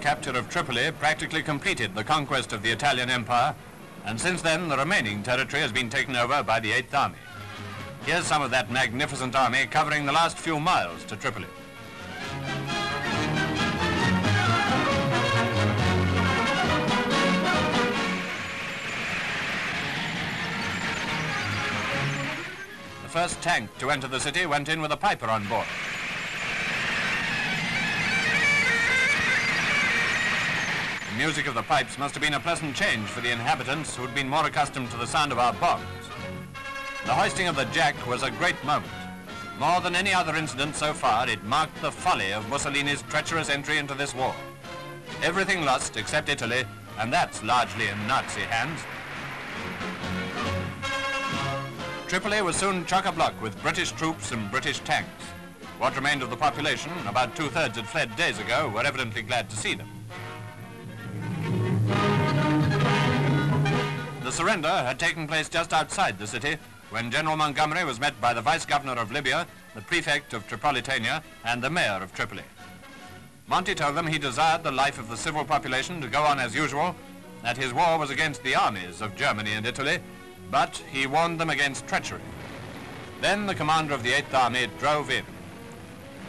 capture of Tripoli practically completed the conquest of the Italian Empire, and since then the remaining territory has been taken over by the 8th Army. Here's some of that magnificent army covering the last few miles to Tripoli. The first tank to enter the city went in with a piper on board. The music of the pipes must have been a pleasant change for the inhabitants who'd been more accustomed to the sound of our bombs. The hoisting of the Jack was a great moment. More than any other incident so far, it marked the folly of Mussolini's treacherous entry into this war. Everything lost except Italy, and that's largely in Nazi hands. Tripoli was soon chock-a-block with British troops and British tanks. What remained of the population, about two-thirds had fled days ago, were evidently glad to see them. The surrender had taken place just outside the city when General Montgomery was met by the Vice-Governor of Libya, the Prefect of Tripolitania, and the Mayor of Tripoli. Monty told them he desired the life of the civil population to go on as usual, that his war was against the armies of Germany and Italy, but he warned them against treachery. Then the commander of the 8th Army drove in.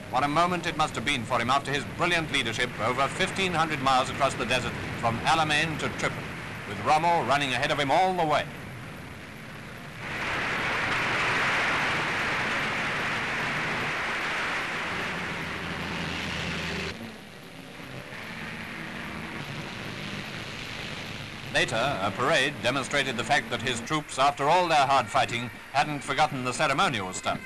What a moment it must have been for him after his brilliant leadership over 1,500 miles across the desert from Alamein to Tripoli, with Rommel running ahead of him all the way. Later, a parade demonstrated the fact that his troops, after all their hard fighting, hadn't forgotten the ceremonial stuff.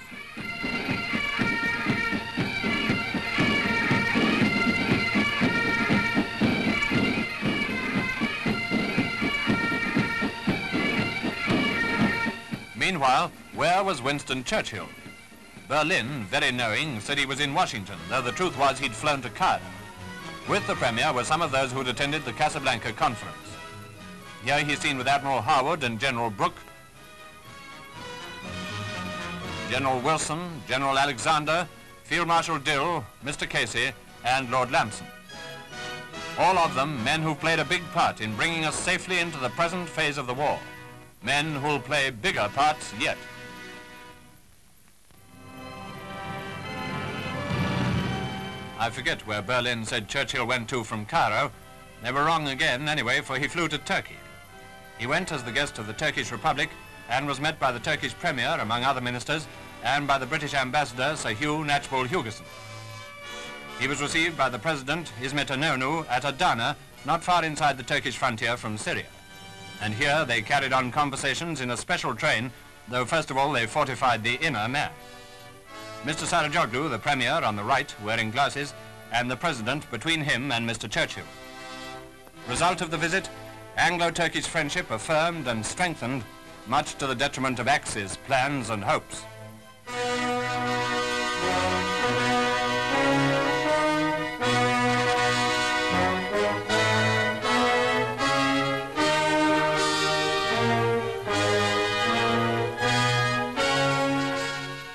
Meanwhile, where was Winston Churchill? Berlin, very knowing, said he was in Washington, though the truth was he'd flown to Cairo. With the Premier were some of those who'd attended the Casablanca conference. Here he's seen with Admiral Howard and General Brooke, General Wilson, General Alexander, Field Marshal Dill, Mr. Casey, and Lord Lamson. All of them men who played a big part in bringing us safely into the present phase of the war. Men who'll play bigger parts yet. I forget where Berlin said Churchill went to from Cairo. They were wrong again anyway, for he flew to Turkey. He went as the guest of the Turkish Republic and was met by the Turkish Premier, among other ministers, and by the British Ambassador, Sir Hugh Knatchbull Hugesson. He was received by the President, Hizmet Inonu, at Adana, not far inside the Turkish frontier from Syria. And here they carried on conversations in a special train, though first of all they fortified the inner man. Mr. Sarajoglu, the Premier, on the right, wearing glasses, and the President between him and Mr. Churchill. Result of the visit, Anglo-Turkish friendship affirmed and strengthened, much to the detriment of Axis plans and hopes.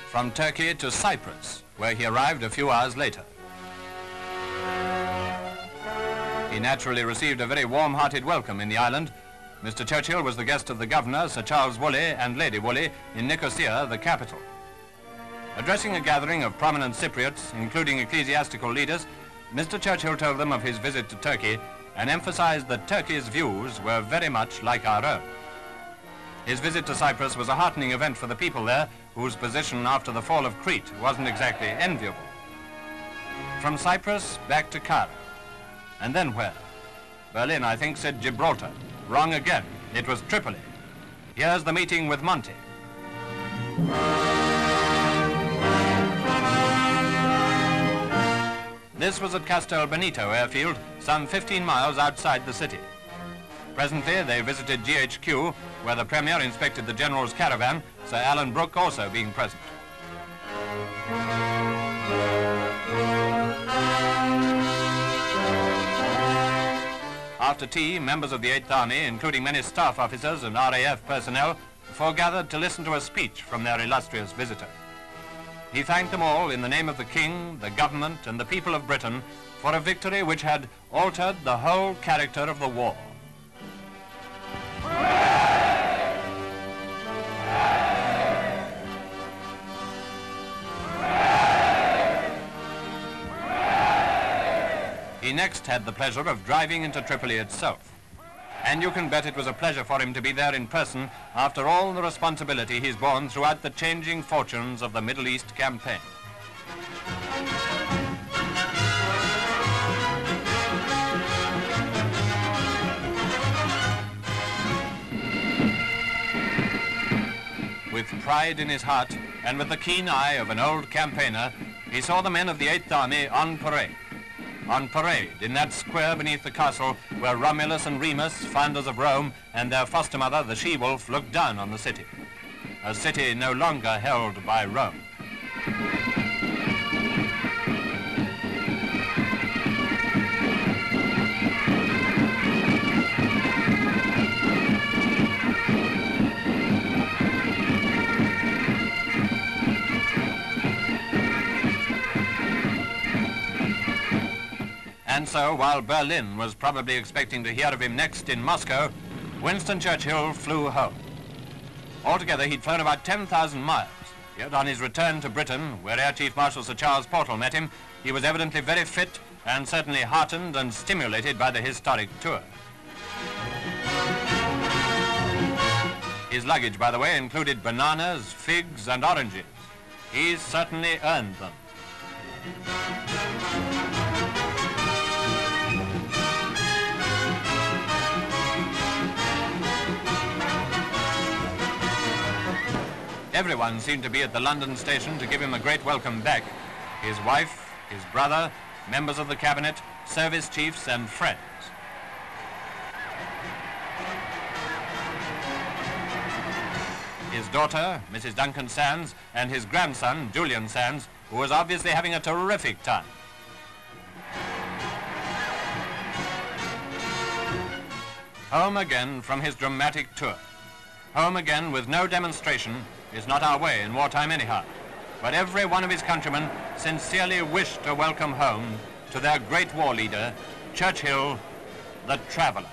From Turkey to Cyprus, where he arrived a few hours later. He naturally received a very warm-hearted welcome in the island. Mr. Churchill was the guest of the governor, Sir Charles Woolley, and Lady Woolley in Nicosia, the capital. Addressing a gathering of prominent Cypriots, including ecclesiastical leaders, Mr. Churchill told them of his visit to Turkey and emphasized that Turkey's views were very much like our own. His visit to Cyprus was a heartening event for the people there, whose position after the fall of Crete wasn't exactly enviable. From Cyprus, back to Cairo. And then where? Berlin, I think, said Gibraltar. Wrong again. It was Tripoli. Here's the meeting with Monty. This was at Castel Benito airfield, some 15 miles outside the city. Presently, they visited GHQ, where the Premier inspected the General's caravan, Sir Alan Brooke also being present. After tea, members of the 8th Army, including many staff officers and RAF personnel, foregathered to listen to a speech from their illustrious visitor. he thanked them all in the name of the King, the government, and the people of Britain for a victory which had altered the whole character of the war. He next had the pleasure of driving into Tripoli itself. And you can bet it was a pleasure for him to be there in person after all the responsibility he's borne throughout the changing fortunes of the Middle East campaign. With pride in his heart and with the keen eye of an old campaigner, he saw the men of the 8th Army on parade. On parade in that square beneath the castle where Romulus and Remus, founders of Rome, and their foster mother, the she-wolf, looked down on the city. A city no longer held by Rome. And so, while Berlin was probably expecting to hear of him next in Moscow, Winston Churchill flew home. Altogether, he'd flown about 10,000 miles, yet on his return to Britain, where Air Chief Marshal Sir Charles Portal met him, he was evidently very fit and certainly heartened and stimulated by the historic tour. His luggage, by the way, included bananas, figs, and oranges. He certainly earned them. Everyone seemed to be at the London station to give him a great welcome back. His wife, his brother, members of the cabinet, service chiefs and friends. His daughter, Mrs. Duncan Sands, and his grandson, Julian Sands, who was obviously having a terrific time. Home again from his dramatic tour. Home again with no demonstration is not our way in wartime anyhow. But every one of his countrymen sincerely wished to welcome home to their great war leader, Churchill, the traveller.